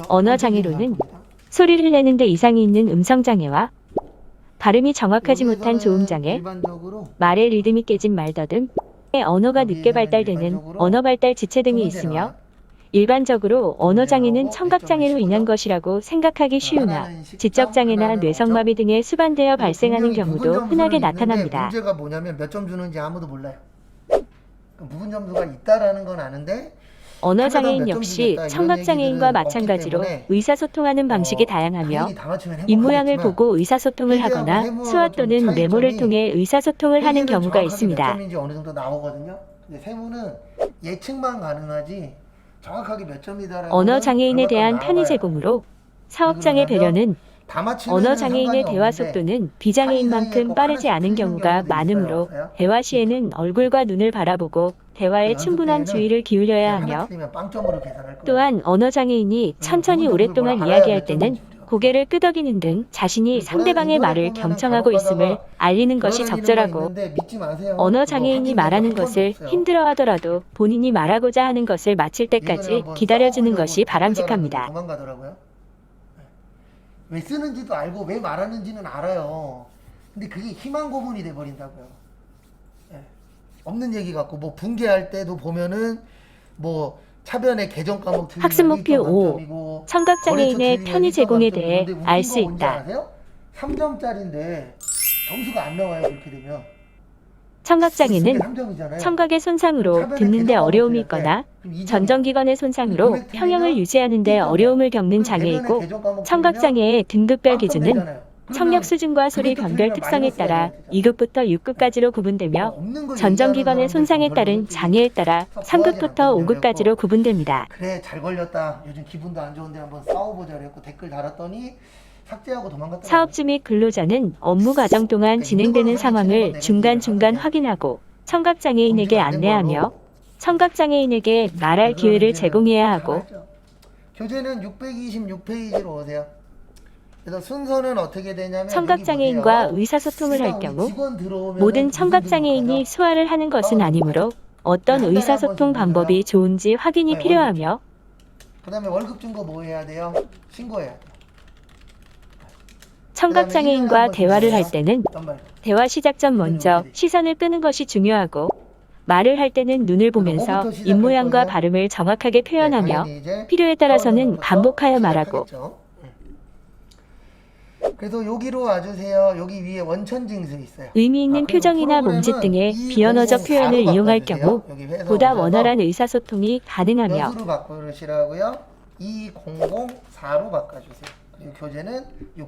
언어장애로는 소리를 내는데 이상이 있는 음성장애와 발음이 정확하지 못한 조음장애, 말의 리듬이 깨진 말 더듬, 언어가 늦게 발달되는 언어발달 지체 등이 있으며 일반적으로 언어장애는 청각장애로 인한 것이라고 생각하기 쉬우나 지적장애나 뇌성마비 등에 수반되어 발생하는 경우도 흔하게 나타납니다. 문제가 뭐냐면 몇 점 주는지 아무도 몰라요. 무슨 점수가 있다라는 건 아는데 언어장애인 역시 청각장애인과 마찬가지로 의사소통하는 방식이 다양하며 입모양을 보고 의사소통을 하거나 수화 또는 메모를 통해 의사소통을 하는 경우가 있습니다. 몇 점인지 어느 정도 나오거든요. 근데 세모는 예측만 가능하지 정확하게 몇 점이다라고 언어장애인에 대한 편의 제공으로 사업장애 배려는 언어장애인의 대화 속도는 비장애인만큼 빠르지 않은 경우가 많으므로 대화 시에는 얼굴과 눈을 바라보고 대화에 충분한 주의를 기울여야 하며 또한 언어장애인이 천천히 오랫동안 이야기할 때는 고개를 끄덕이는 등 자신이 상대방의 말을 경청하고 있음을 알리는 것이 적절하고 언어장애인이 말하는 것을 힘들어하더라도 본인이 말하고자 하는 것을 마칠 때까지 기다려주는 것이 바람직합니다. 왜 쓰는지도 알고 왜 말하는지는 알아요. 근데 그게 희망 고문이 돼버린다고요. 네. 없는 얘기 같고 뭐 붕괴할 때도 보면은 뭐 차변의 개정 과목 틀리면 학습 목표 5. 청각장애인의 편의 제공에 대해 알 수 있다. 3점짜리인데 점수가 안 나와요. 그렇게 되면. 청각장애는 청각의 손상으로 듣는 데 어려움이 있거나 전정기관의 손상으로 평형을 유지하는 데 어려움을 겪는 장애이고 청각장애의 등급별 기준은 청력 수준과 소리 변별 특성에 따라 2급부터 6급까지로 구분되며 전정기관의 손상에 따른 장애에 따라 3급부터 5급까지로 구분됩니다. 그래 잘 걸렸다. 요즘 기분도 안 좋은데 한번 싸워보자 그랬고 댓글 달았더니 삭제하고 도망갔다. 사업주 및 근로자는 업무 과정 동안 진행되는 상황을 중간중간 확인하고 청각장애인에게 안내하며 청각장애인에게 말할 기회를 제공해야 하고 교재는 626페이지로 오세요. 그래서 순서는 어떻게 되냐면 청각장애인과 의사소통을 할 경우 모든 청각장애인이 수화를 하는 것은 아니므로 어떤 의사소통 방법이 좋은지 확인이 필요하며 그 다음에 월급 준 거 뭐 해야 돼요? 신고해야 돼요. 청각장애인과 대화를 할 때는 대화 시작 전 먼저 시선을 끄는 것이 중요하고 말을 할 때는 눈을 보면서 입모양과 발음을 정확하게 표현하며 필요에 따라서는 반복하여 말하고 그래서 여기로 와주세요. 여기 위에 원천징수 있어요. 의미 있는 표정이나 몸짓 등의 비언어적 표현을 이용할 경우 보다 원활한 의사소통이 가능하며 여수로 바꾸시라고요. 2004로 바꿔주세요. 교재는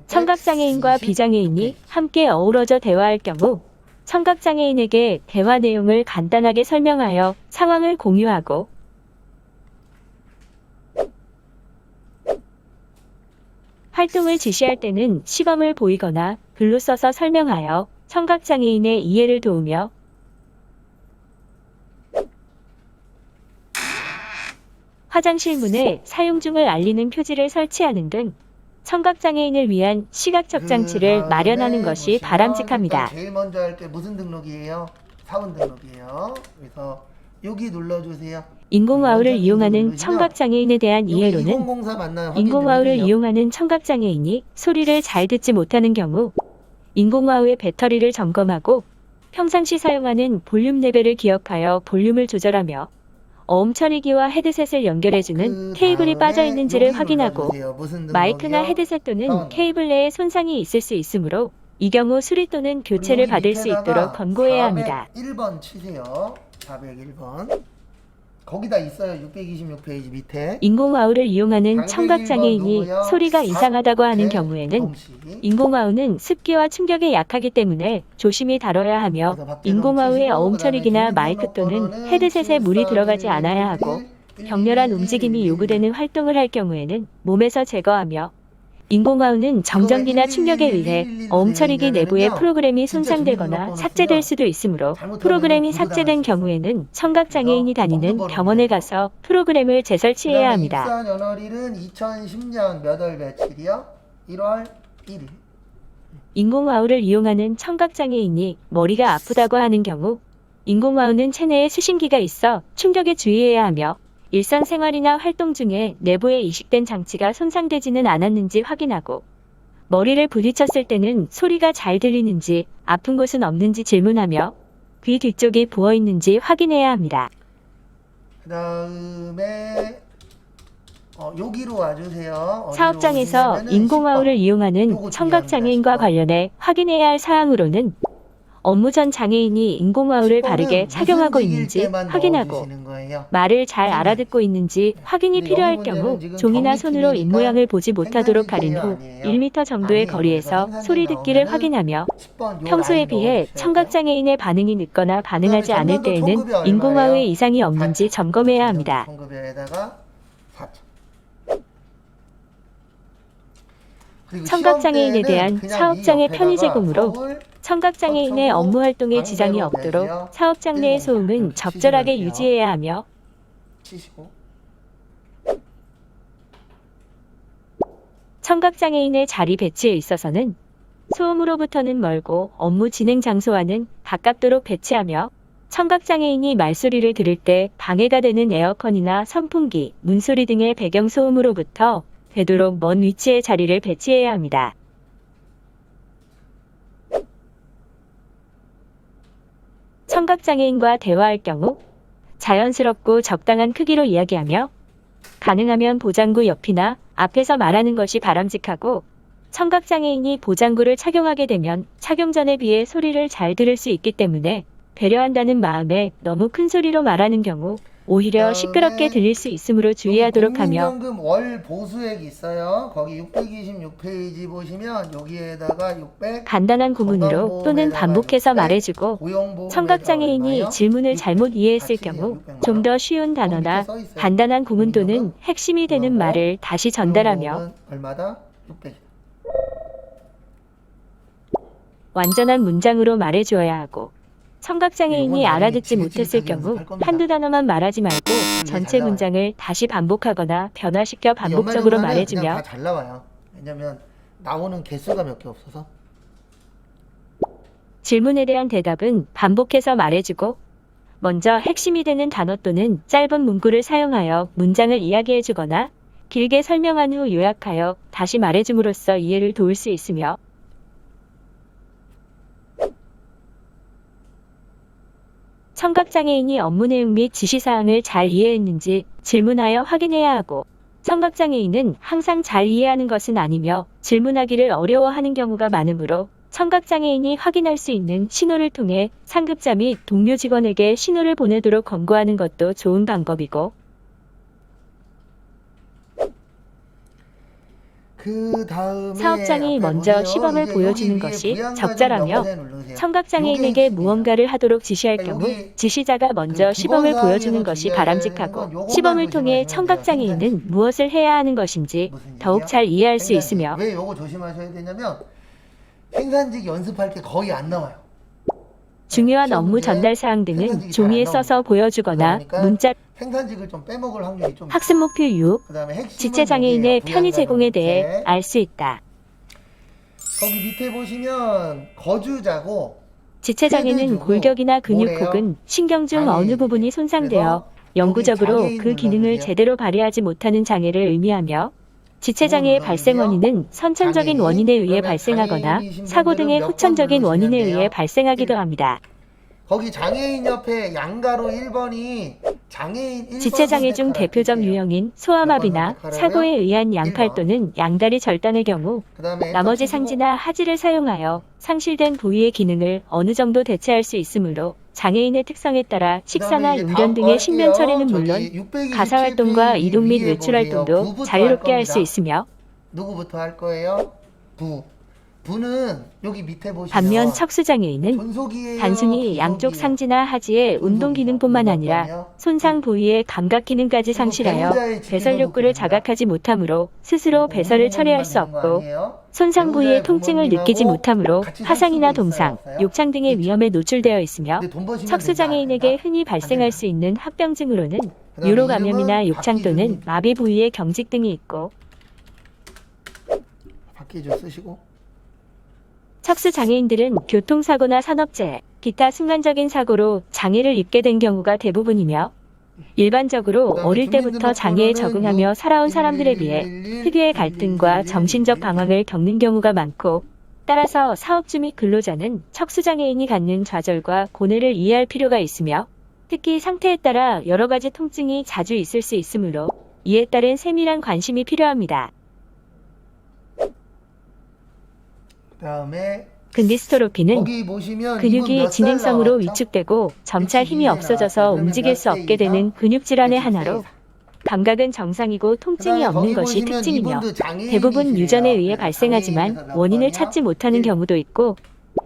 청각장애인과 비장애인이 함께 어우러져 대화할 경우 청각장애인에게 대화 내용을 간단하게 설명하여 상황을 공유하고 활동을 지시할 때는 시범을 보이거나 글로 써서 설명하여 청각장애인의 이해를 도우며 화장실 문에 사용 중을 알리는 표지를 설치하는 등 청각장애인을 위한 시각적 장치를 마련하는 것이 바람직합니다. 제일 먼저 할 게 무슨 등록이에요? 사원 등록이에요. 그래서 여기 눌러주세요. 인공와우를 이용하는 청각장애인에 대한 이해로는 인공와우를 이용하는 청각장애인이 소리를 잘 듣지 못하는 경우 인공와우의 배터리를 점검하고 평상시 사용하는 볼륨 레벨을 기억하여 볼륨을 조절하며 어음 처리기와 헤드셋을 연결해주는 케이블이 빠져있는지를 확인하고 마이크나 헤드셋 또는 케이블 내에 손상이 있을 수 있으므로 이 경우 수리 또는 교체를 받을 수 있도록 권고해야 합니다. 401번 치세요. 401번. 거기다 있어요. 626페이지 밑에. 인공와우를 이용하는 청각장애인이 소리가 이상하다고 하는 경우에는 인공와우는 습기와 충격에 약하기 때문에 조심히 다뤄야 하며 인공와우의 어음 처리기나 마이크 또는 헤드셋에 물이 들어가지 않아야 하고 격렬한 움직임이 요구되는 활동을 할 경우에는 몸에서 제거하며 인공와우는 정전기나 충격에 의해 어음 처리기 내부의 프로그램이 손상되거나 삭제될 수도 있으므로 프로그램이 삭제된 경우에는 청각장애인이 다니는 병원에 가서 프로그램을 재설치해야 합니다. 입사 연월일은 2010년 몇 월 며칠이요? 1월 1일. 인공와우를 이용하는 청각장애인이 머리가 아프다고 하는 경우 인공와우는 체내에 수신기가 있어 충격에 주의해야 하며 일상생활이나 활동 중에 내부에 이식된 장치가 손상되지는 않았는지 확인하고 머리를 부딪혔을 때는 소리가 잘 들리는지 아픈 곳은 없는지 질문하며 귀 뒤쪽이 부어 있는지 확인해야 합니다. 그 다음에 여기로 와주세요. 사업장에서 오시면은 인공화호를 10번. 이용하는 요거 청각장애인과 중요합니다. 10번. 관련해 확인해야 할 사항으로는 업무 전 장애인이 인공화호를 10번은 바르게 착용하고 무슨 있는지 직일 때만 확인하고 넣어주시는 거예요. 말을 잘 선생님. 알아듣고 있는지 확인이 근데 필요할 여기 문제는 경우 지금 종이나 경리 손으로 팀이니까 입모양을 보지 못하도록 가린 후 아니에요. 1m 정도의 아니에요. 거리에서 그래서 소리 듣기를 나오면은 확인하며 10번 요 평소에 라인 비해 넣어주셔야 돼요. 청각장애인의 반응이 늦거나 반응하지 그다음에 않을 전년도 때에는 총급이 얼마예요? 인공화호의 이상이 없는지 4천. 점검해야 합니다. 총급여에다가 4천. 그리고 청각장애인에 시험 때는 대한 그냥 사업장의 이 편의 옆에다가 제공으로 서울, 청각장애인의 서초구, 업무 활동에 지장이 광대로 없도록 내세요. 사업장 내의 104 소음은 이렇게 적절하게 치시면 돼요. 유지해야 하며 치시고 청각장애인의 자리 배치에 있어서는 소음으로부터는 멀고 업무 진행 장소와는 가깝도록 배치하며 청각장애인이 말소리를 들을 때 방해가 되는 에어컨이나 선풍기, 문소리 등의 배경소음으로부터 되도록 먼 위치에 자리를 배치해야 합니다. 청각장애인과 대화할 경우 자연스럽고 적당한 크기로 이야기하며 가능하면 보장구 옆이나 앞에서 말하는 것이 바람직하고 청각장애인이 보장구를 착용하게 되면 착용 전에 비해 소리를 잘 들을 수 있기 때문에 배려한다는 마음에 너무 큰 소리로 말하는 경우 오히려 시끄럽게 들릴 수 있으므로 주의하도록 하며 국민연금 월 보수액 있어요. 거기 626페이지 보시면 여기에다가 600 간단한 구문으로 또는 반복해서 말해주고 고용보험에서 청각장애인이 얼마요? 질문을 잘못 이해했을 같이 경우 600만 좀 더 쉬운 단어나 밑에 써 있어요. 간단한 구문 또는 고용보험은 핵심이 되는 고용보험, 말을 다시 전달하며 고용보험은 얼마다? 600. 완전한 문장으로 말해주어야 하고 청각장애인이 이건 알아듣지 나중에 못했을 지긋지긋하게 경우 연습할 겁니다. 한두 단어만 말하지 말고 전체 나와요. 문장을 다시 반복하거나 변화시켜 반복적으로 그냥 말해주며 다 잘 나와요. 왜냐면 나오는 개수가 몇 개 없어서. 질문에 대한 대답은 반복해서 말해주고 먼저 핵심이 되는 단어 또는 짧은 문구를 사용하여 문장을 이야기해주거나 길게 설명한 후 요약하여 다시 말해줌으로써 이해를 도울 수 있으며 청각장애인이 업무 내용 및 지시사항을 잘 이해했는지 질문하여 확인해야 하고 청각장애인은 항상 잘 이해하는 것은 아니며 질문하기를 어려워하는 경우가 많으므로 청각장애인이 확인할 수 있는 신호를 통해 상급자 및 동료 직원에게 신호를 보내도록 권고하는 것도 좋은 방법이고 그 다음에 사업장이 앞에 먼저 보세요. 시범을 이제 보여주는 여기 것이 위에 부양가 적절하며 좀 영세 누르세요. 청각장애인에게 요게 무언가를 하도록 지시할 그러니까 경우 여기 지시자가 먼저 그 시범을 기본 보여주는 사항에서 것이 주의해야 되는 건 바람직하고 요것만 시범을 통해 조심하시면 돼요. 청각장애인은 무엇을 해야 하는 것인지 무슨 더욱 얘기야? 잘 이해할 수 생산직. 있으며 왜 요거 조심하셔야 되냐면 생산직 연습할 게 거의 안 나와요. 중요한 시험 업무 문제 전달 사항 등은 생산직이 종이에 잘안 써서 보여주거나 그러니까 문자 생산직을 좀 빼먹을 확률이 좀 학습 목표 유혹, 그다음에 핵심은 지체장애인의 여기예요. 편의 제공에 대해 부양가 알 수 있다. 거기 밑에 보시면 거주자고 지체장애는 헤드주고 골격이나 근육 뭐래요? 혹은 신경 중 어느 장애인. 부분이 손상되어 그래서 영구적으로 여기 그 장애인 기능을 눌러주세요. 제대로 발휘하지 못하는 장애를 의미하며 지체장애의 뭐 발생 눌러주세요? 원인은 선천적인 장애인, 원인에 의해 그러면 발생하거나 장애인이신 사고 등의 분들은 몇 후천적인 번 원인에 누르시면 의해 돼요? 발생하기도 합니다. 거기 장애인 옆에 양가로 1번이 장애인 1번 지체장애 중 대표적 유형인 소아마비나 몇 번 사고에 의한 양팔 1번. 또는 양다리 절단의 경우 그다음에 나머지 엔터 치시고 상지나 하지를 사용하여 상실된 부위의 기능을 어느 정도 대체할 수 있으므로 장애인의 특성에 따라 식사나 그다음에 이제 용변 다음 등의 거 신변 할게요. 처리는 저기 물론 627 가사 활동과 페이지 이동 및 위에 외출 보세요. 활동도 부부터 자유롭게 할 할 수 겁니다. 있으며 누구부터 할 거예요? 부는 여기 밑에 보시면 반면 척수장애인은 전속이에요, 단순히 양쪽 부속이에요? 상지나 하지의 운동 기능뿐만 아니라 누가 손상 부위의 감각 기능까지 그리고 상실하여 배우자의 배설 욕구를 지켜놓고 자각하지 못하므로 스스로 배설을 처리할 수 없고 손상 부위의 통증을 느끼지 못하므로 화상이나 동상, 욕창 등의 위험에 노출되어 있으며 척수장애인에게 흔히 발생할 수 있는 합병증으로는 유로 감염이나 욕창 또는 마비 부위의 경직 등이 있고 밖에 좀 쓰시고 척수장애인들은 교통사고나 산업재해, 기타 순간적인 사고로 장애를 입게 된 경우가 대부분이며 일반적으로 그다음에 어릴 때부터 장애에 적응하며 살아온 사람들에 비해 특유의 갈등과 정신적 방황을 겪는 경우가 많고, 따라서 사업주 및 근로자는 척수장애인이 갖는 좌절과 고뇌를 이해할 필요가 있으며, 특히 상태에 따라 여러 가지 통증이 자주 있을 수 있으므로 이에 따른 세밀한 관심이 필요합니다. 그다음에 근디스토로피는 거기 보시면 이분 근육이 몇살 진행성으로 나왔죠? 위축되고 점차 힘이 62세 없어져서 나왔어요. 움직일 수 그러면 없게 몇 세이죠? 되는 근육 질환의 62세 하나로, 이상. 감각은 정상이고 통증이 그다음에 없는 거기 것이 보시면 특징이며, 이분도 장애인이시래요. 대부분 유전에 의해 네, 발생하지만 장애인에서 몇 원인을 번이요? 찾지 못하는 경우도 있고,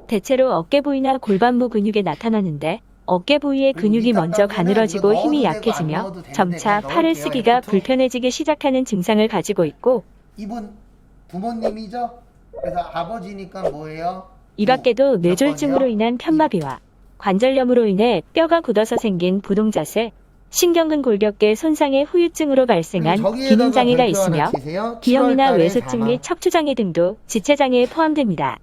대체로 어깨 부위나 골반부 근육에 나타나는데, 어깨 부위의 그리고 근육이 밑딱 먼저 당기면 가늘어지고 이거 힘이 넣어도 되고 안 약해지며 넣어도 되는데 점차 그냥 팔을 넣을게요. 쓰기가 F2. 불편해지기 시작하는 증상을 가지고 있고, 이분 부모님이죠? 그래서 아버지니까 뭐예요? 이 밖에도 몇 뇌졸중으로 번이요? 인한 편마비와 관절염으로 인해 뼈가 굳어서 생긴 부동자세, 신경근 골격계 손상의 후유증으로 발생한 그리고 저기에다가 기능장애가 별표 하나 있으며, 치세요. 기형이나 7월 달에 외소증 사망. 및 척추장애 등도 지체장애에 포함됩니다.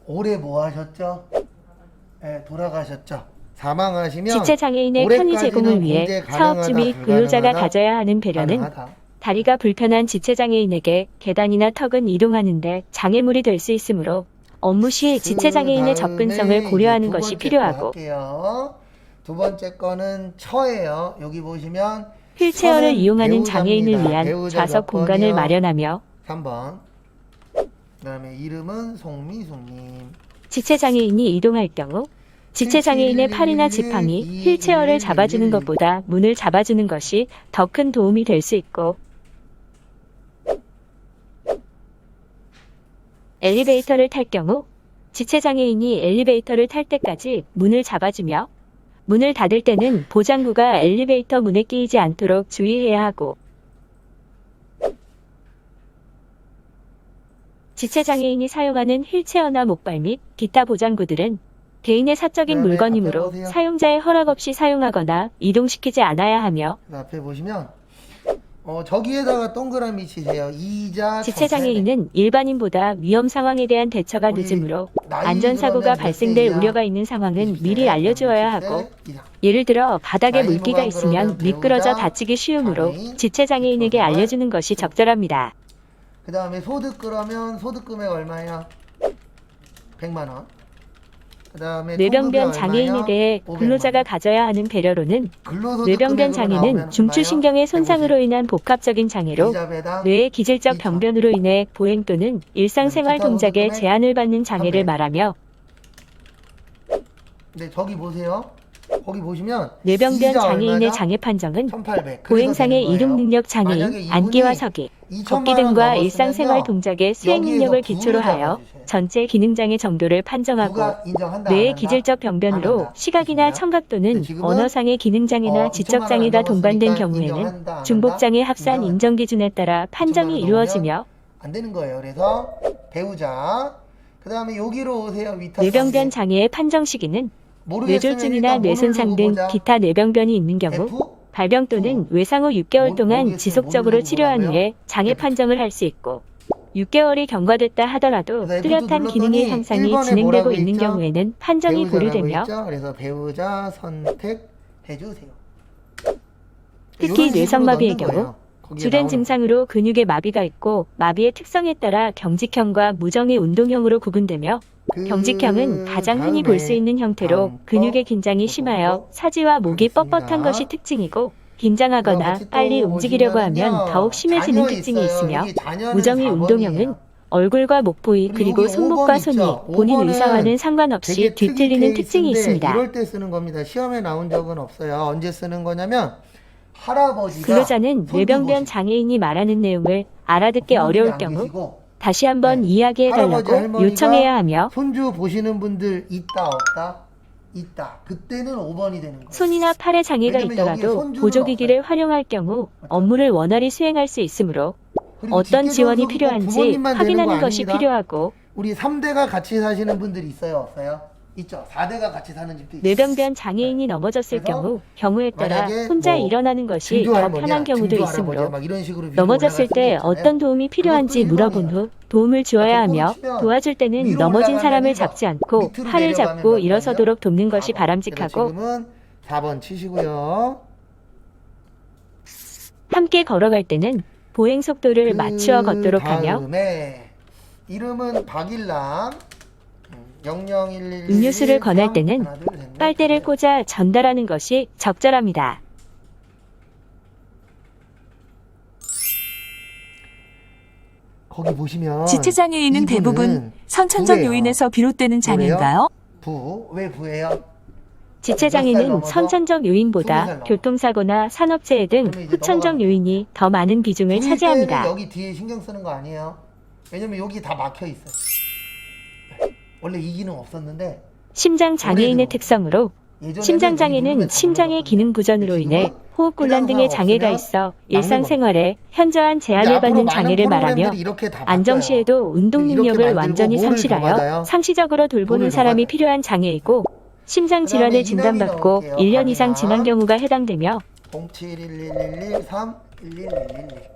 올해 뭐 하셨죠? 네, 돌아가셨죠. 사망하시면 지체장애인의 편의 올해까지는 제공을 위해 공제 가능하다, 사업주 및 근로자가 불가능하다? 가져야 하는 배려는, 가능하다. 다리가 불편한 지체장애인에게 계단이나 턱은 이동하는데 장애물이 될 수 있으므로 업무 시 지체장애인의 접근성을 고려하는 것이 필요하고, 할게요. 두 번째 거는 처예요. 여기 보시면 휠체어를 처는 이용하는 장애인을 배우자입니다. 위한 배우자 좌석 몇 공간을 번이요? 마련하며, 3번. 그다음에 이름은 송미숙님. 지체장애인이 이동할 경우 지체장애인의 팔이나 지팡이, 휠체어를 잡아주는 것보다 문을 잡아주는 것이 더 큰 도움이 될 수 있고, 엘리베이터를 탈 경우 지체장애인이 엘리베이터를 탈 때까지 문을 잡아주며, 문을 닫을 때는 보장구가 엘리베이터 문에 끼이지 않도록 주의해야 하고, 지체장애인이 사용하는 휠체어나 목발 및 기타 보장구들은 개인의 사적인 그다음에 물건이므로 앞에 보세요. 사용자의 허락 없이 사용하거나 이동시키지 않아야 하며, 그 앞에 보시면 저기에다가 동그라미 치세요. 이자 지체장애인은 일반인보다 위험 상황에 대한 대처가 우리 늦으므로 나이 안전사고가 그러면 몇 발생될 세이야? 우려가 있는 상황은 20세, 미리 알려주어야 30세 하고, 이상. 예를 들어 바닥에 나이 물기가 무관 있으면 그러면 미끄러져 배우자, 다치기 쉬우므로 장애인, 지체장애인에게 기초생활, 알려주는 것이 적절합니다. 그 다음에 소득 그러면 소득 금액 얼마예요? 100만 원. 그 다음에 뇌병변 장애인에 대해 근로자가 가져야 하는 배려로는, 뇌병변 장애는 중추신경의 손상으로 인한 복합적인 장애로 뇌의 기질적 병변으로 인해 보행 또는 일상생활 동작에 제한을 받는 장애를 말하며, 네, 저기 보세요. 거기 보시면 뇌병변 이자 장애인의 얼마냐? 장애 판정은 1800. 보행상의 이동 능력 장애인, 만약에 앉기와 이분이 서기, 2천만 걷기 원 등과 넘었으면요. 일상생활 동작의 수행 능력을 여기에서 기초로 부를 하여 잡아주세요. 전체 기능장애 정도를 판정하고, 누가 인정한다, 안 뇌의 한다? 기질적 안 병변으로 한다. 시각이나 좋습니다. 청각 또는 네, 지금은 언어상의 기능장애나 2천만 지적장애가 원 동반된 넘었으니까 경우에는 인정한다, 안 중복장애 한다? 합산 인정한다. 인정 기준에 따라 판정이 2천만 원 이루어지며, 안 되는 거예요. 그래서 배우자. 그 다음에 여기로 오세요. 위탁 뇌병변 장애의 판정 시기는 모르겠으면 뇌졸중이나 일단 뭐 뇌손상 누르고 등 보자. 기타 뇌병변이 있는 경우 F? 발병 또는 외상 후 6개월 동안 모르겠어요. 지속적으로 모르고 치료한 뭐라고요? 후에 장애 F2. 판정을 할 수 있고, 6개월이 경과됐다 하더라도 그래서 F2 뚜렷한 기능의 눌렀더니 향상이 1번에 진행되고 뭐라고 있는 있죠? 경우에는 판정이 배우자라고 보류되며, 있죠? 그래서 배우자 선택해 주세요. 특히 뇌성마비의 경우 주된 증상으로 근육의 마비가 있고, 마비의 특성에 따라 경직형과 무정의 운동형으로 구분되며, 경직형은 가장 흔히 볼 수 있는 형태로 근육의 긴장이 심하여 사지와 목이 뻣뻣한 것이 특징이고, 긴장하거나 빨리 움직이려고 하면 더욱 심해지는 특징이 있으며, 무정의 운동형은 얼굴과 목 부위 그리고 손목과 손이 본인 의사와는 상관없이 뒤틀리는 특징이 있습니다. 이럴 때 쓰는 겁니다. 시험에 나온 적은 없어요. 언제 쓰는 거냐면 할아버지가 근로자는 뇌병변 장애인이 말하는 내용을 알아듣기 어려울 경우 다시 한번 네. 이야기해달라고 할아버지, 할머니가 요청해야 하며, 손주 보시는 분들 있다 없다? 있다. 그때는 5번이 되는 거예요. 손이나 팔에 장애가 왜냐면 여기에 있더라도 손주는 보조기기를 활용할 경우 업무를 원활히 수행할 수 있으므로 그리고 어떤 직계 지원이 전속이 꼭 필요한지 부모님만 되는 확인하는 거 것이 아닙니다. 필요하고, 우리 3대가 같이 사시는 분들 있어요 없어요? 있죠. 4대가 같이 사는 집도 있어요. 뇌병변 장애인이 넘어졌을 그래서 경우에 따라 만약에 혼자 뭐 일어나는 것이 증조 더 할머니야, 편한 경우도 증조 할아버지야, 있으므로 막 이런 식으로 위로 넘어졌을 올라갈 때 수도 있잖아요. 어떤 도움이 필요한지 그것도 물어본 후 도움을 주어야 하며, 치면 도와줄 때는 위로 넘어진 올라가면 사람을 1번, 잡지 않고 밑으로 팔을 내려가면 잡고 몇 일어서도록 돕는 것이 번이요? 바람직하고, 지금은 4번 치시고요. 함께 걸어갈 때는 보행 속도를 맞추어 걷도록 하며 다음에 이름은 박일남 0011 음료수를 권할 때는 하나, 둘, 셋, 넷, 빨대를 다섯, 꽂아 전달하는 것이 적절합니다. 거기 보시면 지체장애인은 대부분 선천적 부래요. 요인에서 비롯되는 장애인가요? 왜 부예요? 지체장애는 넘어서 선천적 20살 요인보다 넘어. 교통사고나 산업재해 등 그러면 이제 후천적 넘어가면 요인이 더 많은 비중을 부일 차지합니다. 때는 여기 뒤에 신경 쓰는 거 아니에요? 왜냐면 여기 다 막혀 있어요. 원래 이 기능 없었는데 심장 장애인의 특성으로 예전에는 심장 여기 장애는 누르면 다 심장의 눌렀거든요. 기능 부전으로 인해 지금은 호흡곤란 등의 장애가 있어 일상생활에 현저한 이제 제한을 앞으로 받는 많은 장애를 말하며 프로그램들이 이렇게 다 바뀌어요. 안정시에도 운동 이렇게 능력을 만들고 완전히 뭐를 더 상실하여 받아요? 상시적으로 돌보는 뭐를 더 사람이 받아요? 필요한 장애이고 심장 그다음에 질환을 이남이 진단받고 넣을게요. 1년 이상 박이남. 지난 경우가 해당되며 0711131111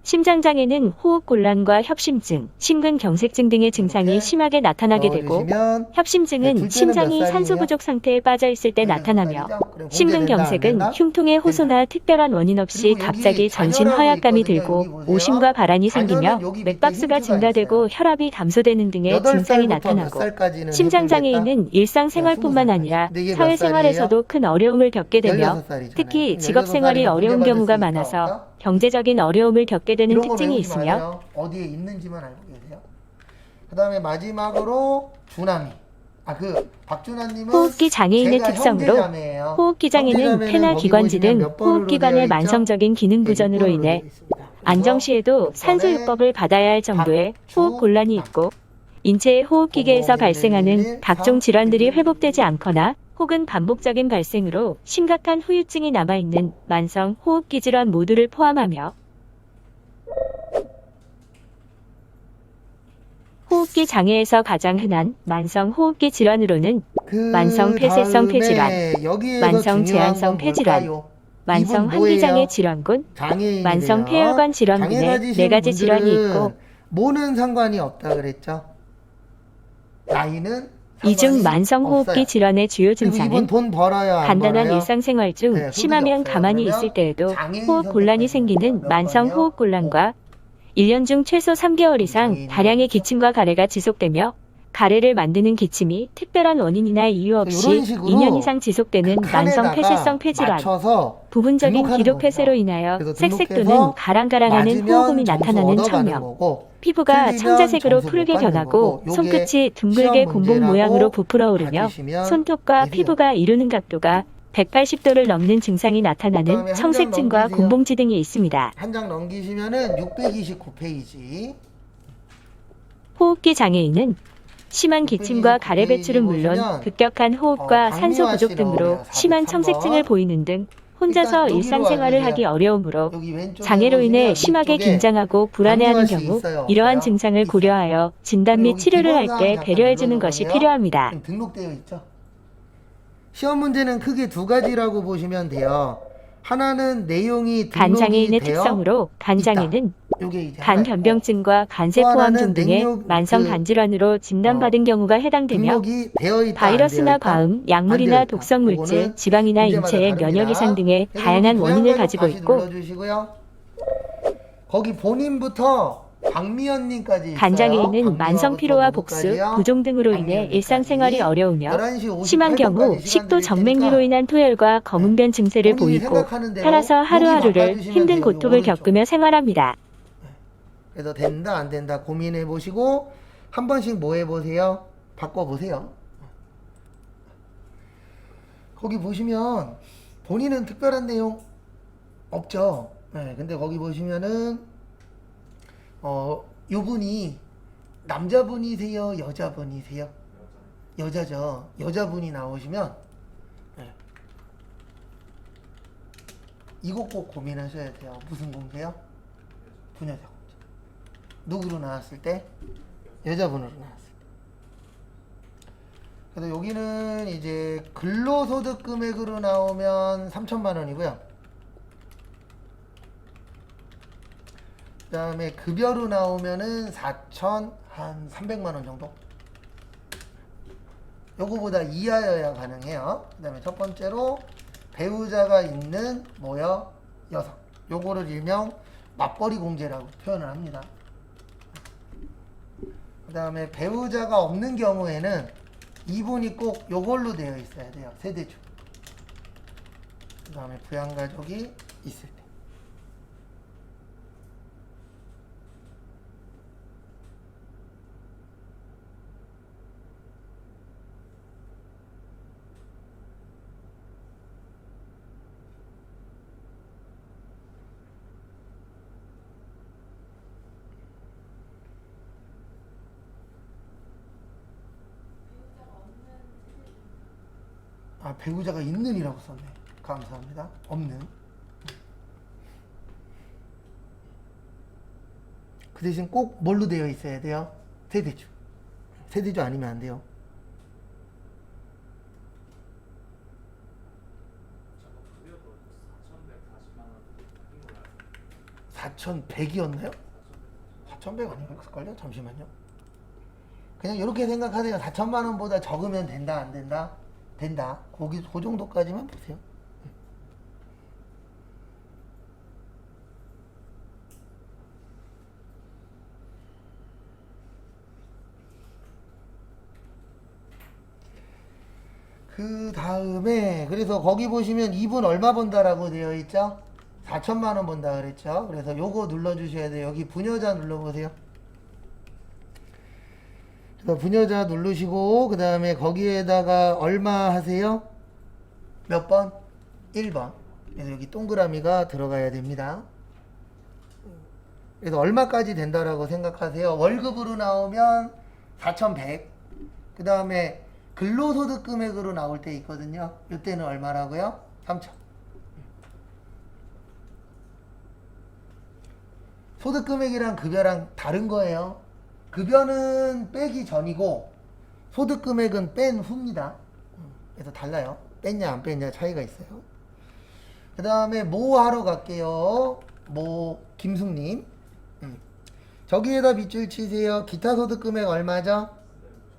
심장장애는 호흡곤란과 협심증, 심근경색증 등의 증상이 이렇게 심하게 나타나게 되고 넣어주시면 협심증은 둘째는 심장이 몇 산소 살이에요? 부족 상태에 빠져 있을 때 둘째는 몇 나타나며 살이죠? 그럼 심근경색은 공개된다, 안 된다? 흉통의 호소나 특별한 원인 없이 그리고 여기 갑자기 전신 잔여라고 허약감이 있거든요. 들고 여기 보세요. 오심과 바란이 생기며 잔여는 여기 밑에 맥박수가 힌트가 증가되고 있어요. 혈압이 감소되는 등의 증상이 8살부터 몇 나타나고 살까지는 심장장애인은 일상생활뿐만 20살. 아니라 근데 이게 몇 사회생활에서도 큰 어려움을 겪게 되며 16살이잖아요. 특히 직업생활이 16살이면 어려운 문제받을 경우가 수 있다, 많아서 없다? 경제적인 어려움을 겪게 되는 이런 거 특징이 외우지 있으며 마세요. 어디에 있는지만 알고 계세요. 그 다음에 마지막으로 주남이. 박준하님은 호흡기 장애인의 제가 특성으로 형제자매예요. 호흡기 장애는 형제자매는 폐나 거기 기관지 보시면 등 몇 번으로 호흡기관의 되어 있죠? 만성적인 기능 부전으로 네, 인해 6번으로 되어 있습니다. 그래서 안정시에도 산소요법을 받아야 할 정도의 호흡 곤란이 있고 인체의 호흡기계에서 발생하는 각종 질환들이 회복되지 않거나 혹은 반복적인 발생으로 심각한 후유증이 남아있는 만성 호흡기 질환 모두를 포함하며 호흡기 장애에서 가장 흔한 만성 호흡기 질환으로는 만성 폐쇄성 폐질환, 만성 제한성 폐질환, 만성 한기장애 질환군, 장애인이 만성 돼요. 폐혈관 질환 장애 등의 가지신 4가지 질환이 분들은 있고 뭐는 상관이 없다 그랬죠? 나이는 이 중 상관이 만성 호흡기 없어요. 질환의 주요 그리고 증상은 이분 돈 벌어요, 안 간단한 벌어요? 일상생활 중 네, 소득이 심하면 없어요. 가만히 그러면 있을 때에도 장애인 호흡 곤란이 선택하는 생기는 몇 만성 번이요? 호흡 곤란과 1년 중 최소 3개월 이상 장애인이요? 다량의 기침과 가래가 지속되며 가래를 만드는 기침이 특별한 원인이나 이유 없이 이런 식으로 2년 이상 지속되는 만성 칸에다가 폐쇄성 폐질환, 맞춰서 부분적인 등록하는 기록 겁니다. 폐쇄로 인하여 그래서 색색 등록해서 또는 가랑가랑하는 맞으면 호흡음이 점수 나타나는 얻어가는 청명, 거고, 피부가 틀리면 청자색으로 점수 못 푸르게 받는 변하고 거고, 요게 손끝이 둥글게 시험 곰봉 문제라고 모양으로 부풀어 오르며 가지시면 손톱과 되세요. 피부가 이루는 각도가 180도를 넘는 증상이 나타나는 그다음에 한 청색증과 장 넘기세요. 곰봉지 등이 있습니다. 한 장 넘기시면은 629페이지. 호흡기 장애인은 심한 기침과 가래 배출은 물론 보시면, 급격한 호흡과 산소 박미화 부족 씨 등으로 나오네요. 심한 403번. 청색증을 보이는 등 혼자서 일단 여기로 일상생활을 와주세요. 하기 어려우므로 여기 왼쪽에 장애로 인해 보시면 심하게 위쪽에 긴장하고 불안해하는 박미화 씨 경우 있어요? 이러한 없어요? 증상을 있어요. 고려하여 진단 및 여기 치료를 할 기본사항 때 약간 배려해주는 것이 눌러놓으세요. 필요합니다. 지금 등록되어 있죠? 시험 문제는 크게 두 가지라고 보시면 돼요. 하나는 내용이 간 등록이 장애인의 되어 특성으로 간 장애는 요게 이제 간 하나 있고, 변병증과 간세 또 하나는 포함증 등의 냉력, 만성 그, 간질환으로 진단받은 경우가 해당되며 등록이 되어 있다, 바이러스나 안 되어 있다? 과음, 안 되어 약물이나 있다. 독성 물질, 그거는 지방이나 문제마다 인체의 다릅니다. 면역 이상 등의 그래서 다양한 여기 원인을 부양가격 가지고 다시 있고 눌러주시고요. 거기 본인부터 박미연님까지 간 장애인은 만성 피로와 복수, 누구까지요? 부종 등으로 인해 박미연님까지. 일상생활이 어려우며 11시 심한 경우 58분까지 시간 식도 드릴 정맥류로 테니까 인한 토혈과 검은변 증세를 본인이 보이고 생각하는 대로 따라서 여기 하루하루를 바꿔주시면 힘든 돼요. 고통을 오른쪽. 겪으며 생활합니다. 그래서 된다 안 된다 고민해 보시고 한 번씩 뭐 해보세요? 바꿔보세요. 거기 보시면 본인은 특별한 내용 없죠. 네, 근데 거기 보시면은 요분이 남자분이세요? 여자분이세요? 여자죠. 여자분이 나오시면 네. 이거 꼭 고민하셔야 돼요. 무슨 공세요? 분야자 공제. 누구로 나왔을 때? 여자분으로 나왔을 때. 그래서 여기는 이제 근로소득 금액으로 나오면 3천만 원이고요. 그 다음에 급여로 나오면은 4천 한 300만 원 정도. 요거보다 이하여야 가능해요. 그 다음에 첫 번째로 배우자가 있는 뭐요? 여성. 요거를 일명 맞벌이 공제라고 표현을 합니다. 그 다음에 배우자가 없는 경우에는 이분이 꼭 요걸로 되어 있어야 돼요. 세대주. 그 다음에 부양가족이 있을 때. 아, 배우자가 있는이라고 썼네. 감사합니다. 없는. 그 대신 꼭 뭘로 되어 있어야 돼요? 세대주. 세대주 아니면 안 돼요. 4,100이었나요? 4,100 아닌걸요? 잠시만요. 그냥 이렇게 생각하세요. 4천만 원보다 적으면 된다, 안 된다? 된다. 그 정도까지만 보세요. 그 다음에 그래서 거기 보시면 이분 얼마 번다라고 되어 있죠? 4천만 원 번다 그랬죠? 그래서 요거 눌러주셔야 돼요. 여기 부녀자 눌러보세요. 그래서 부녀자 누르시고 그 다음에 거기에다가 얼마 하세요? 몇 번? 1번. 그래서 여기 동그라미가 들어가야 됩니다. 그래서 얼마까지 된다라고 생각하세요? 월급으로 나오면 4,100. 그 다음에 근로소득 금액으로 나올 때 있거든요. 이때는 얼마라고요? 3,000. 소득 금액이랑 급여랑 다른 거예요. 급여는 빼기 전이고 소득 금액은 뺀 후입니다. 그래서 달라요. 뺐냐 안 뺐냐 차이가 있어요. 그 다음에 뭐 하러 갈게요. 뭐 김숙님. 저기에다 밑줄 치세요. 기타 소득 금액 얼마죠?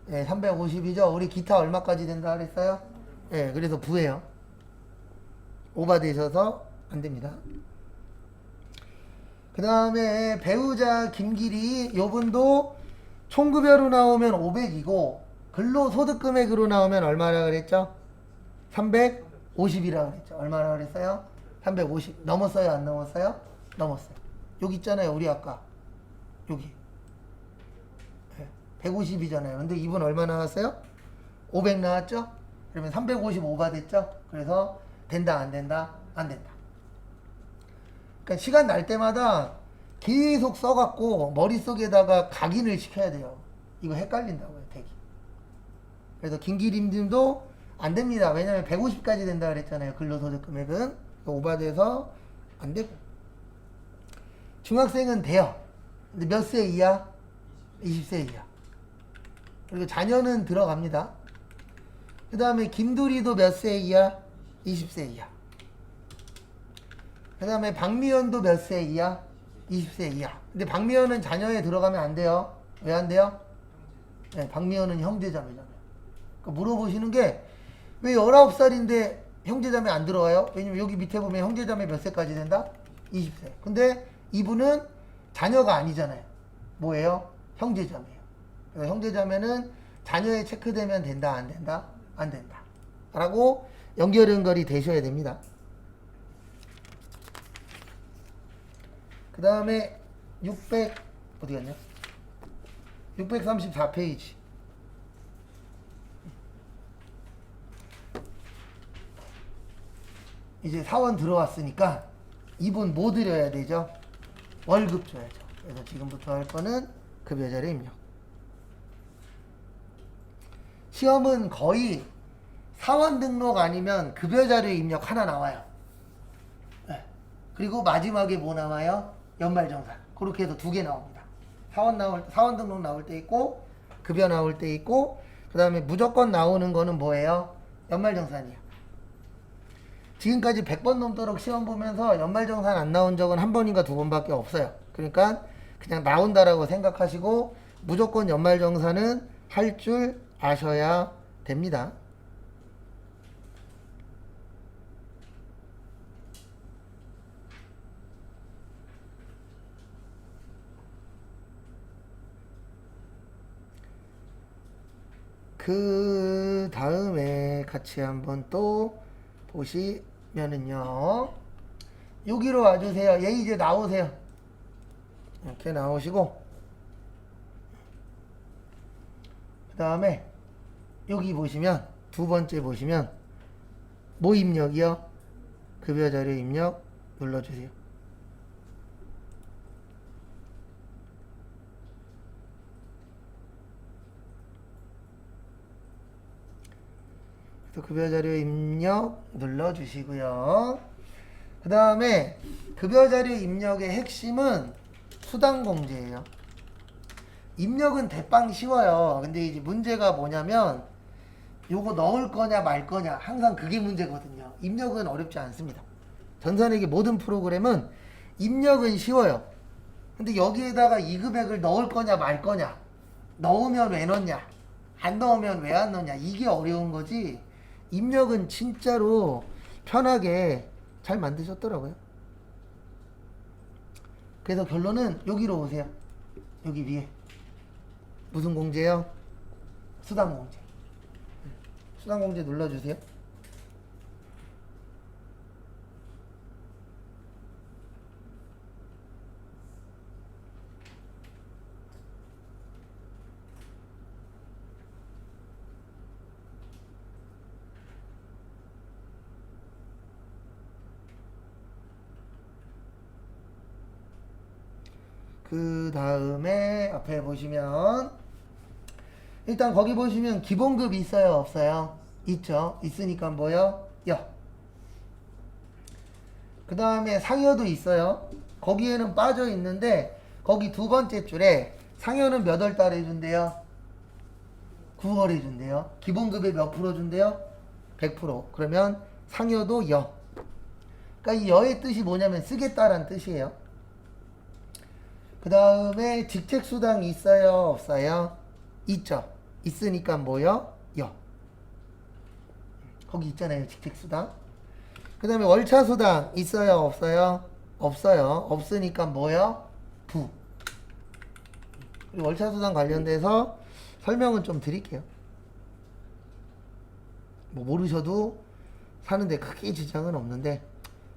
네, 350이죠. 우리 기타 얼마까지 된다 그랬어요? 네, 그래서 부예요. 오바되셔서 안 됩니다. 그 다음에 배우자 김길이 요분도 총급여로 나오면 500이고 근로소득금액으로 나오면 얼마라 그랬죠? 350이라 그랬죠. 얼마라 그랬어요? 350. 넘었어요? 안 넘었어요? 넘었어요. 여기 있잖아요. 우리 아까 여기 150이잖아요. 근데 이분 얼마 나왔어요? 500 나왔죠? 그러면 355가 됐죠? 그래서 된다 안 된다? 안 된다. 그러니까 시간 날 때마다 계속 써갖고 머릿속에다가 각인을 시켜야 돼요. 이거 헷갈린다고요, 대기. 그래서 김기림님도 안 됩니다. 왜냐면 150까지 된다 그랬잖아요. 근로소득 금액은. 오바돼서 안 되고. 중학생은 돼요. 근데 몇 세 이하? 20세 이하. 그리고 자녀는 들어갑니다. 그 다음에 김두리도 몇 세 이하? 20세 이하. 그 다음에 박미연도 몇 세 이하? 20세 이하. 근데 박미연은 자녀에 들어가면 안 돼요. 왜 안 돼요? 네, 박미연은 형제자매잖아요. 그러니까 물어보시는 게 왜 19살인데 형제자매 안 들어와요? 왜냐면 여기 밑에 보면 형제자매 몇 세까지 된다? 20세. 근데 이분은 자녀가 아니잖아요. 뭐예요? 형제자매예요. 그래서 형제자매는 자녀에 체크되면 된다, 안 된다? 안 된다. 라고 연결연결이 되셔야 됩니다. 그 다음에 600 어디 갔냐? 634페이지. 이제 사원 들어왔으니까 이분 뭐 드려야 되죠? 월급 줘야죠. 그래서 지금부터 할 거는 급여자료 입력. 시험은 거의 사원 등록 아니면 급여자료 입력 하나 나와요. 네. 그리고 마지막에 뭐 나와요? 연말정산. 그렇게 해서 2개 나옵니다. 사원 등록 나올 때 있고 급여 나올 때 있고 그 다음에 무조건 나오는 거는 뭐예요? 연말정산이에요. 지금까지 100번 넘도록 시험 보면서 연말정산 안 나온 적은 한 번인가 2번밖에 없어요. 그러니까 그냥 나온다라고 생각하시고 무조건 연말정산은 할 줄 아셔야 됩니다. 그 다음에 같이 한번 또 보시면은요, 여기로 와주세요. 얘 이제 나오세요. 이렇게 나오시고, 그 다음에 여기 보시면 두 번째 보시면 뭐 입력이요? 급여 자료 입력 눌러주세요. 또 급여 자료 입력 눌러주시고요. 그 다음에 급여 자료 입력의 핵심은 수당 공제예요. 입력은 대빵 쉬워요. 근데 이제 문제가 뭐냐면 요거 넣을 거냐 말 거냐 항상 그게 문제거든요. 입력은 어렵지 않습니다. 전산회계 모든 프로그램은 입력은 쉬워요. 근데 여기에다가 이 금액을 넣을 거냐 말 거냐, 넣으면 왜 넣냐, 안 넣으면 왜 안 넣냐, 이게 어려운 거지. 입력은 진짜로 편하게 잘 만드셨더라고요. 그래서 결론은 여기로 오세요. 여기 위에 무슨 공제요? 수당 공제. 수당 공제 눌러주세요. 그 다음에 앞에 보시면 일단 거기 보시면 기본급 있어요 없어요? 있죠. 있으니까 뭐요? 여. 그 다음에 상여도 있어요. 거기에는 빠져 있는데 거기 두 번째 줄에 상여는 몇 월 달에 준대요? 9월에 준대요. 기본급의 몇 프로 준대요? 100%. 그러면 상여도 여. 그러니까 이 여의 뜻이 뭐냐면 쓰겠다라는 뜻이에요. 그 다음에 직책수당 있어요 없어요? 있죠. 있으니까 뭐요? 여. 거기 있잖아요 직책수당. 그 다음에 월차수당 있어요 없어요? 없어요. 없으니까 뭐요? 부. 그리고 월차수당 관련돼서 설명은 좀 드릴게요. 뭐 모르셔도 사는데 크게 지장은 없는데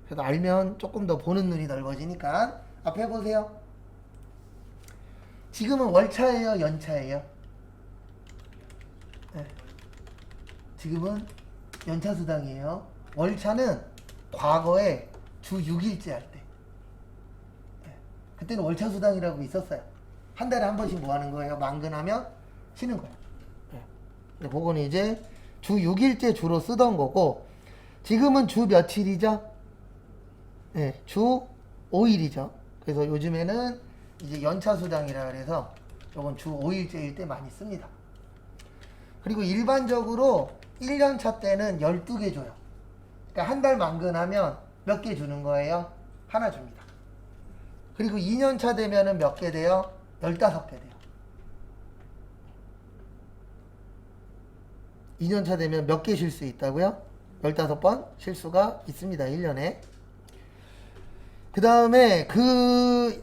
그래도 알면 조금 더 보는 눈이 넓어지니까 앞에 보세요. 지금은 월차예요 연차예요? 네. 지금은 연차수당이에요. 월차는 과거에 주 6일째 할 때. 네. 그때는 월차수당이라고 있었어요. 한 달에 한 번씩 뭐 하는 거예요? 만근하면 쉬는 거예요. 네. 그거는 이제 주 6일째 주로 쓰던 거고, 지금은 주 며칠이죠? 네. 주 5일이죠. 그래서 요즘에는 이제 연차수당이라 그래서 요건 주 5일째일 때 많이 씁니다. 그리고 일반적으로 1년차 때는 12개 줘요. 그러니까 한 달 만근하면 몇 개 주는 거예요? 하나 줍니다. 그리고 2년차 되면은 몇 개 돼요? 15개 돼요. 2년차 되면 몇 개 쉴 수 있다고요? 15번 쉴 수가 있습니다. 1년에. 그 다음에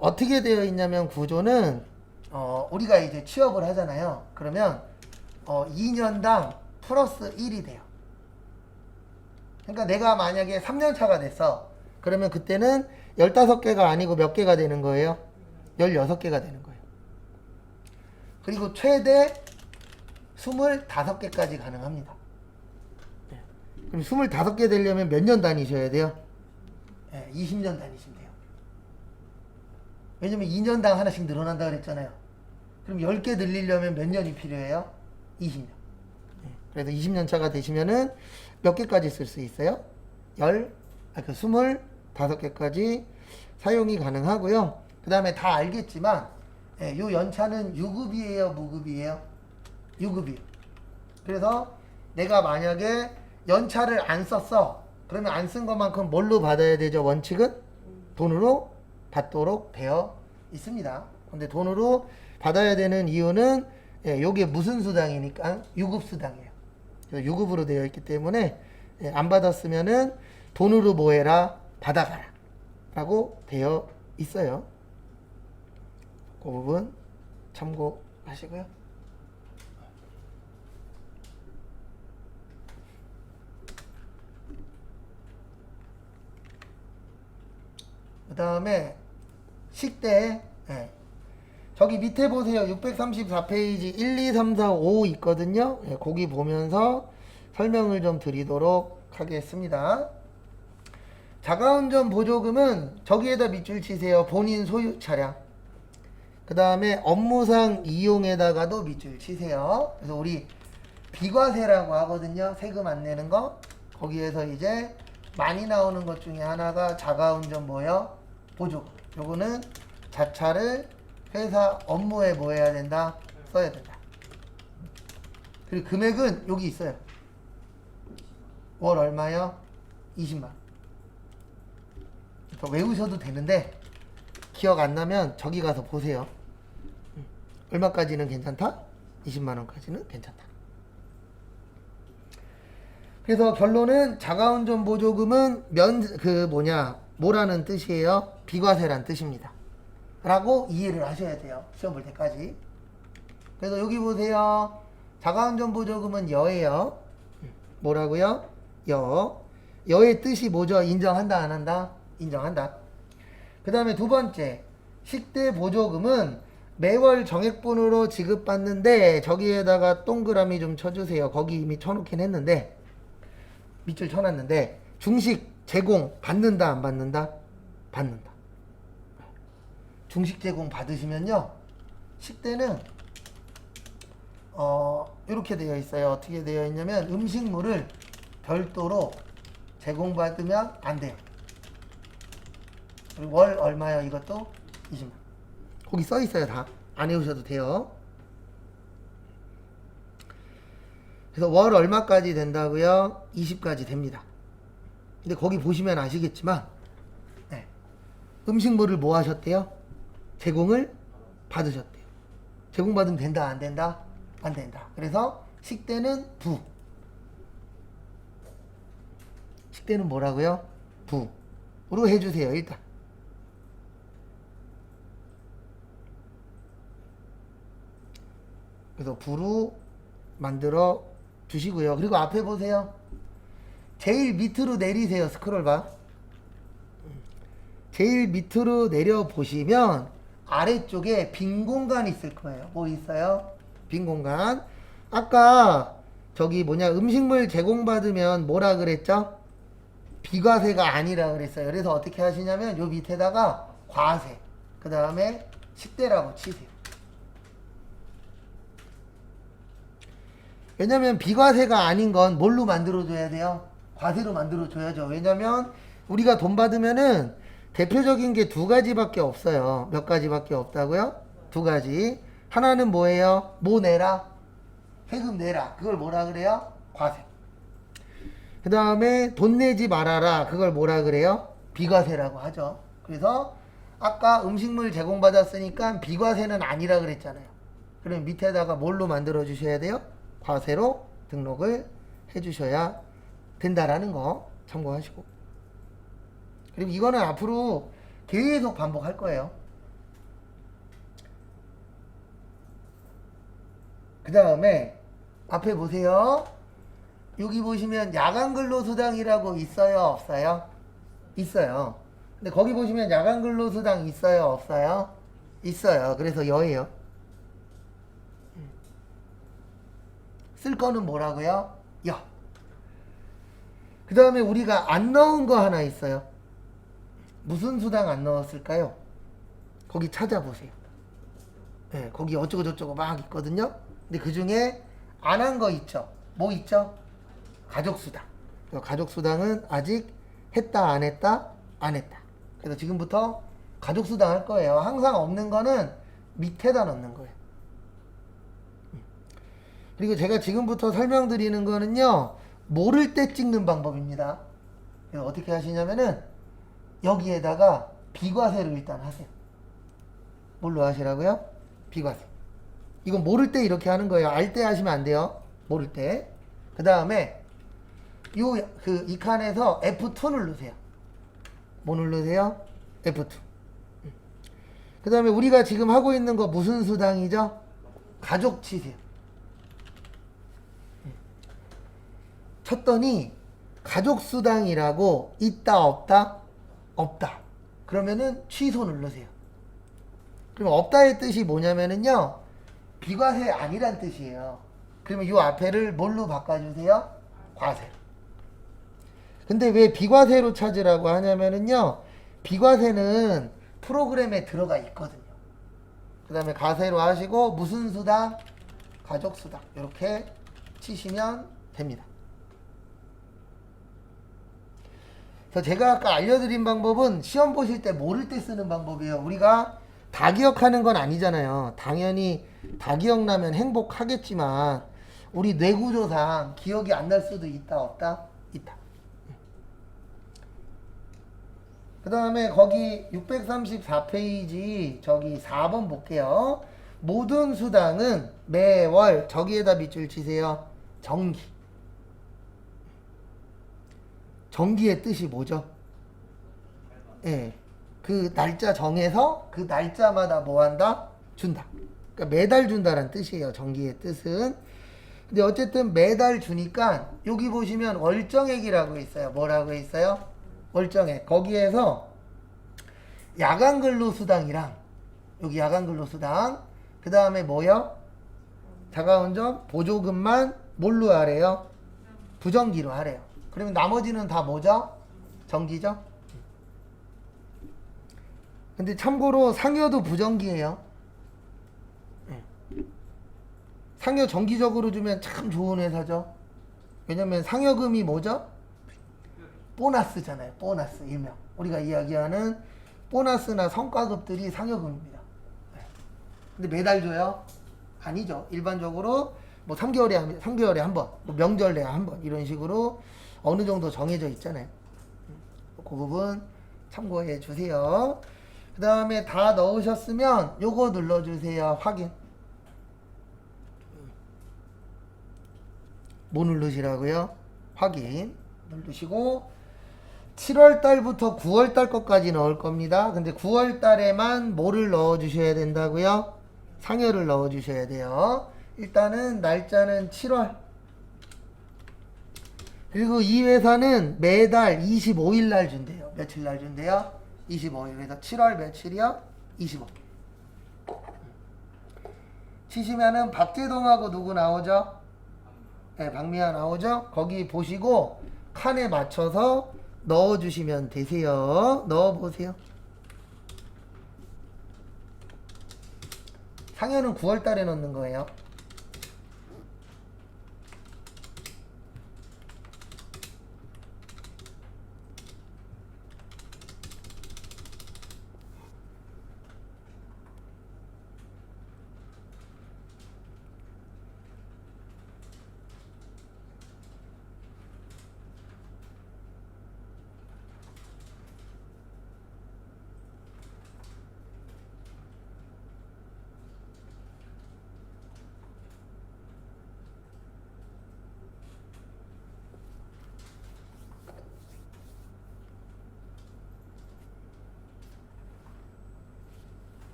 어떻게 되어 있냐면 구조는 우리가 이제 취업을 하잖아요. 그러면 2년당 플러스 1이 돼요. 그러니까 내가 만약에 3년차가 됐어. 그러면 그때는 15개가 아니고 몇 개가 되는 거예요? 16개가 되는 거예요. 그리고 최대 25개까지 가능합니다. 그럼 25개 되려면 몇 년 다니셔야 돼요? 네, 20년 다니시면 돼요. 왜냐면 2년당 하나씩 늘어난다 그랬잖아요. 그럼 10개 늘리려면 몇 년이 필요해요? 20년. 그래서 20년 차가 되시면은 몇 개까지 쓸 수 있어요? 25개까지 사용이 가능하고요. 그 다음에 다 알겠지만, 요 연차는 유급이에요, 무급이에요? 유급이에요. 그래서 내가 만약에 연차를 안 썼어. 그러면 안 쓴 것만큼 뭘로 받아야 되죠? 원칙은 돈으로 받도록 되어 있습니다. 근데 돈으로 받아야 되는 이유는 요게 무슨 수당이니까 유급수당이에요. 유급으로 되어 있기 때문에 안 받았으면은 돈으로 뭐해라 받아가라 라고 되어 있어요. 그 부분 참고하시고요. 그 다음에 식대, 저기 밑에 보세요. 634페이지 1, 2, 3, 4, 5 있거든요. 거기 보면서 설명을 좀 드리도록 하겠습니다. 자가운전 보조금은 저기에다 밑줄 치세요. 본인 소유 차량. 그 다음에 업무상 이용에다가도 밑줄 치세요. 그래서 우리 비과세라고 하거든요. 세금 안 내는 거. 거기에서 이제 많이 나오는 것 중에 하나가 자가운전 뭐요? 보조금. 요거는 자차를 회사 업무에 뭐 해야 된다? 써야 된다. 그리고 금액은 여기 있어요. 월 얼마요? 20만. 외우셔도 되는데 기억 안 나면 저기 가서 보세요. 얼마까지는 괜찮다? 20만 원까지는 괜찮다. 그래서 결론은 자가운전 보조금은 뭐라는 뜻이에요? 비과세란 뜻입니다. 라고 이해를 하셔야 돼요. 시험 볼 때까지. 그래서 여기 보세요. 자가운전 보조금은 여예요. 뭐라고요? 여. 여의 뜻이 뭐죠? 인정한다, 안 한다? 인정한다. 그 다음에 두 번째, 식대 보조금은 매월 정액분으로 지급받는데 저기에다가 동그라미 좀 쳐주세요. 거기 이미 쳐놓긴 했는데 밑줄 쳐놨는데 중식 제공 받는다, 안 받는다? 받는다. 중식 제공 받으시면요, 식대는 이렇게 되어 있어요. 어떻게 되어 있냐면 음식물을 별도로 제공받으면 안 돼요. 그리고 월 얼마요? 이것도 20만. 거기 써 있어요. 다 안 외우셔도 돼요. 그래서 월 얼마까지 된다고요? 20까지 됩니다. 근데 거기 보시면 아시겠지만 음식물을 뭐 하셨대요? 제공을 받으셨대요. 제공받으면 된다, 안 된다? 안 된다. 그래서 식대는 부. 식대는 뭐라고요? 부로 해주세요. 일단. 그래서 부로 만들어 주시고요. 그리고 앞에 보세요. 제일 밑으로 내리세요. 스크롤바. 제일 밑으로 내려 보시면 아래쪽에 빈 공간이 있을 거예요. 뭐 있어요? 빈 공간. 아까 저기 음식물 제공받으면 뭐라 그랬죠? 비과세가 아니라 그랬어요. 그래서 어떻게 하시냐면 요 밑에다가 과세, 그 다음에 식대라고 치세요. 왜냐면 비과세가 아닌 건 뭘로 만들어줘야 돼요? 과세로 만들어줘야죠. 왜냐면 우리가 돈 받으면은 대표적인 게 두 가지밖에 없어요. 몇 가지밖에 없다고요? 두 가지. 하나는 뭐예요? 뭐 내라? 세금 내라. 그걸 뭐라 그래요? 과세. 그 다음에 돈 내지 말아라. 그걸 뭐라 그래요? 비과세라고 하죠. 그래서 아까 음식물 제공받았으니까 비과세는 아니라 그랬잖아요. 그럼 밑에다가 뭘로 만들어 주셔야 돼요? 과세로 등록을 해주셔야 된다라는 거 참고하시고. 그리고 이거는 앞으로 계속 반복할 거예요. 그 다음에 앞에 보세요. 여기 보시면 야간근로수당이라고 있어요, 없어요? 있어요. 근데 거기 보시면 야간근로수당 있어요, 없어요? 있어요. 그래서 여예요. 쓸 거는 뭐라고요? 여. 그 다음에 우리가 안 넣은 거 하나 있어요. 무슨 수당 안 넣었을까요? 거기 찾아보세요. 거기 어쩌고 저쩌고 막 있거든요. 근데 그 중에 안 한 거 있죠. 뭐 있죠? 가족수당. 가족수당은 아직 했다, 안 했다? 안 했다. 그래서 지금부터 가족수당 할 거예요. 항상 없는 거는 밑에다 넣는 거예요. 그리고 제가 지금부터 설명드리는 거는요, 모를 때 찍는 방법입니다. 그래서 어떻게 하시냐면은 여기에다가 비과세를 일단 하세요. 뭘로 하시라고요? 비과세. 이건 모를 때 이렇게 하는 거예요. 알 때 하시면 안 돼요. 모를 때. 그 다음에 이 칸에서 F2 누르세요. 뭐 누르세요? F2. 그 다음에 우리가 지금 하고 있는 거 무슨 수당이죠? 가족 치세요. 쳤더니 가족 수당이라고 있다 없다? 없다. 그러면은 취소 누르세요. 그럼 없다의 뜻이 뭐냐면은요, 비과세 아니란 뜻이에요. 그러면 이 앞에를 뭘로 바꿔주세요? 과세로. 근데 왜 비과세로 찾으라고 하냐면은요, 비과세는 프로그램에 들어가 있거든요. 그 다음에 과세로 하시고 무슨 수당? 가족 수당. 이렇게 치시면 됩니다. 그래서 제가 아까 알려드린 방법은 시험 보실 때 모를 때 쓰는 방법이에요. 우리가 다 기억하는 건 아니잖아요. 당연히 다 기억나면 행복하겠지만 우리 뇌구조상 기억이 안 날 수도 있다 없다? 있다. 그 다음에 거기 634페이지 저기 4번 볼게요. 모든 수당은 매월 저기에다 밑줄 치세요. 정기. 정기의 뜻이 뭐죠? 예. 그 날짜 정해서 그 날짜마다 뭐 한다? 준다. 그러니까 매달 준다라는 뜻이에요. 정기의 뜻은. 근데 어쨌든 매달 주니까 여기 보시면 월정액이라고 있어요. 뭐라고 있어요? 월정액. 거기에서 야간 근로 수당이랑 여기 야간 근로 수당, 그 다음에 뭐요? 자가운전 보조금만 뭘로 하래요? 부정기로 하래요. 그러면 나머지는 다 뭐죠? 정기죠? 근데 참고로 상여도 부정기예요. 상여 정기적으로 주면 참 좋은 회사죠. 왜냐면 상여금이 뭐죠? 보너스잖아요. 보너스 일명. 우리가 이야기하는 보너스나 성과급들이 상여금입니다. 근데 매달 줘요? 아니죠. 일반적으로 뭐 3개월에 한 번, 뭐 명절에 한 번 이런 식으로 어느 정도 정해져 있잖아요. 그 부분 참고해 주세요. 그 다음에 다 넣으셨으면 요거 눌러주세요. 확인. 뭐 누르시라고요? 확인 누르시고 7월 달부터 9월 달 것까지 넣을 겁니다. 근데 9월 달에만 뭐를 넣어 주셔야 된다고요? 상여를 넣어 주셔야 돼요. 일단은 날짜는 7월. 그리고 이 회사는 매달 25일 날 준대요. 며칠 날 준대요? 25일. 그래서 7월 며칠이요? 25. 치시면은 박재동하고 누구 나오죠? 네, 박미아 나오죠? 거기 보시고 칸에 맞춰서 넣어주시면 되세요. 넣어보세요. 상여는 9월 달에 넣는 거예요.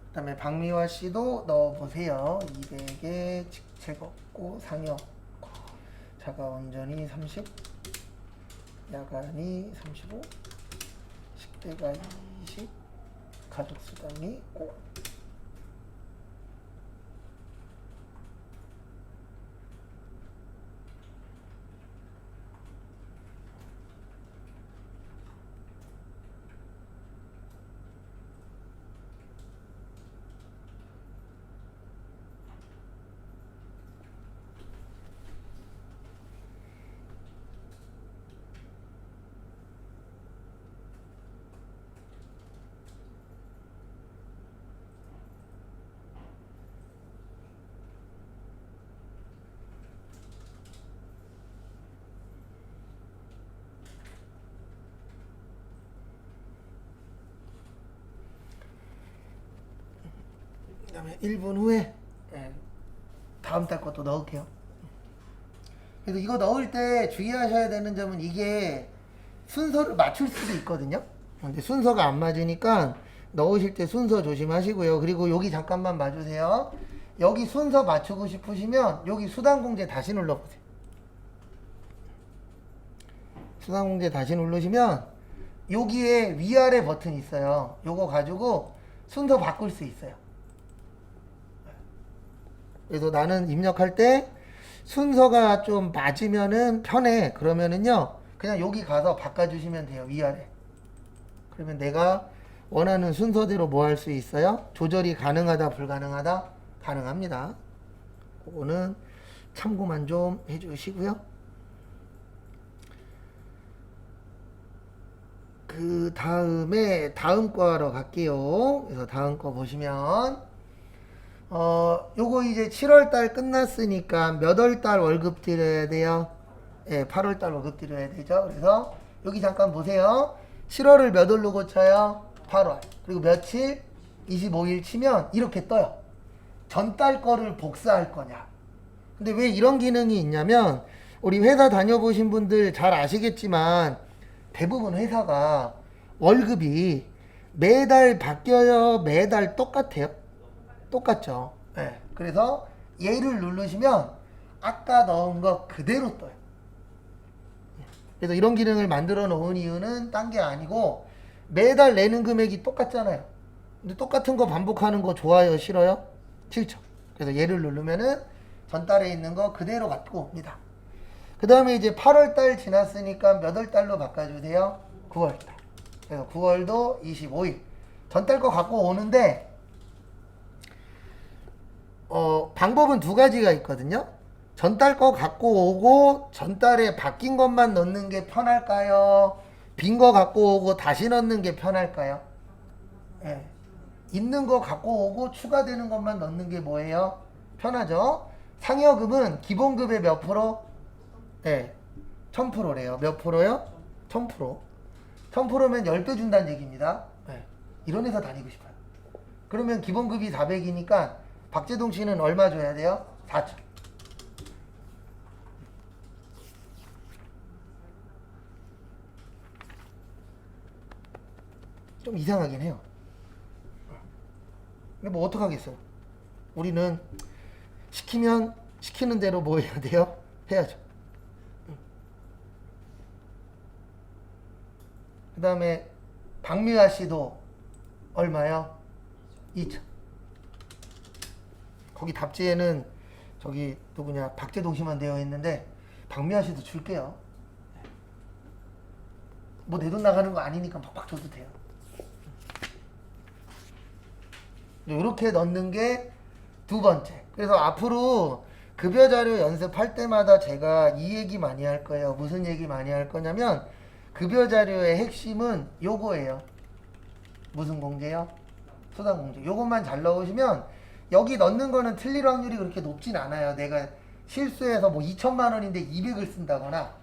그 다음에 박미화 씨도 넣어보세요. 200에 직책 없고 상여 자가운전이 30, 야간이 35, 식대가 20, 가족수당이 5. 그다음에 1분 후에 다음 달 것도 넣을게요. 그래서 이거 넣을 때 주의하셔야 되는 점은 이게 순서를 맞출 수도 있거든요. 근데 순서가 안 맞으니까 넣으실 때 순서 조심하시고요. 그리고 여기 잠깐만 봐주세요. 여기 순서 맞추고 싶으시면 여기 수단공제 다시 눌러보세요. 수단공제 다시 누르시면 여기에 위아래 버튼이 있어요. 요거 가지고 순서 바꿀 수 있어요. 그래서 나는 입력할 때 순서가 좀 맞으면은 편해. 그러면은요, 그냥 여기 가서 바꿔주시면 돼요. 위아래. 그러면 내가 원하는 순서대로 뭐 할 수 있어요? 조절이 가능하다, 불가능하다? 가능합니다. 그거는 참고만 좀 해주시고요. 그 다음에 다음 거하러 갈게요. 그래서 다음 거 보시면 요거 이제 7월달 끝났으니까 몇 월달 월급 드려야 돼요? 예, 8월달 월급 드려야 되죠. 그래서 여기 잠깐 보세요. 7월을 몇 월로 고쳐요? 8월. 그리고 며칠? 25일 치면 이렇게 떠요. 전달 거를 복사할 거냐. 근데 왜 이런 기능이 있냐면 우리 회사 다녀보신 분들 잘 아시겠지만 대부분 회사가 월급이 매달 바뀌어요? 매달 똑같아요? 똑같죠. 네. 그래서 얘를 누르시면 아까 넣은 거 그대로 떠요. 그래서 이런 기능을 만들어 놓은 이유는 딴 게 아니고 매달 내는 금액이 똑같잖아요. 근데 똑같은 거 반복하는 거 좋아요? 싫어요? 싫죠. 그래서 얘를 누르면은 전달에 있는 거 그대로 갖고 옵니다. 그 다음에 이제 8월달 지났으니까 몇 월달로 바꿔주세요? 9월달. 그래서 9월도 25일. 전달 거 갖고 오는데 방법은 두 가지가 있거든요. 전달 거 갖고 오고 전달에 바뀐 것만 넣는 게 편할까요? 빈 거 갖고 오고 다시 넣는 게 편할까요? 예. 있는 거 갖고 오고 추가되는 것만 넣는 게 뭐예요? 편하죠? 상여금은 기본급의 몇 프로? 네, 1000%래요. 몇 프로요? 1000%. 1000%면 10배 준다는 얘기입니다. 네. 이런 회사 다니고 싶어요. 그러면 기본급이 400이니까 박재동 씨는 얼마 줘야 돼요? 4,000. 좀 이상하긴 해요. 근데 뭐 어떡하겠어요. 우리는 시키면 시키는 대로 뭐 해야 돼요? 해야죠. 그 다음에 박미화 씨도 얼마요? 2천. 거기 답지에는 저기 누구냐 박재동 씨만 되어 있는데 박미화 씨도 줄게요. 뭐 내 돈 나가는 거 아니니까 팍팍 줘도 돼요. 이렇게 넣는 게 두 번째. 그래서 앞으로 급여 자료 연습할 때마다 제가 이 얘기 많이 할 거예요. 무슨 얘기 많이 할 거냐면 급여 자료의 핵심은 요거예요. 무슨 공제요? 수당 공제. 요것만 잘 넣으시면 여기 넣는 거는 틀릴 확률이 그렇게 높진 않아요. 내가 실수해서 뭐 2천만 원인데 200을 쓴다거나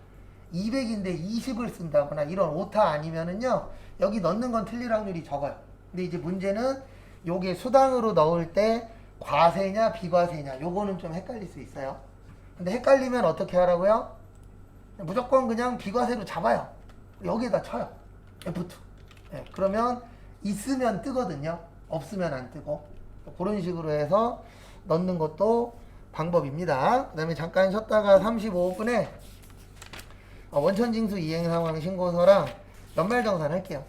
200인데 20을 쓴다거나 이런 오타 아니면은요. 여기 넣는 건 틀릴 확률이 적어요. 근데 이제 문제는 요게 수당으로 넣을 때 과세냐 비과세냐 요거는 좀 헷갈릴 수 있어요. 근데 헷갈리면 어떻게 하라고요? 무조건 그냥 비과세로 잡아요. 여기에다 쳐요. F2. 네, 그러면 있으면 뜨거든요. 없으면 안 뜨고. 그런 식으로 해서 넣는 것도 방법입니다. 그 다음에 잠깐 쉬었다가 35분에 원천징수 이행상황 신고서랑 연말정산 할게요.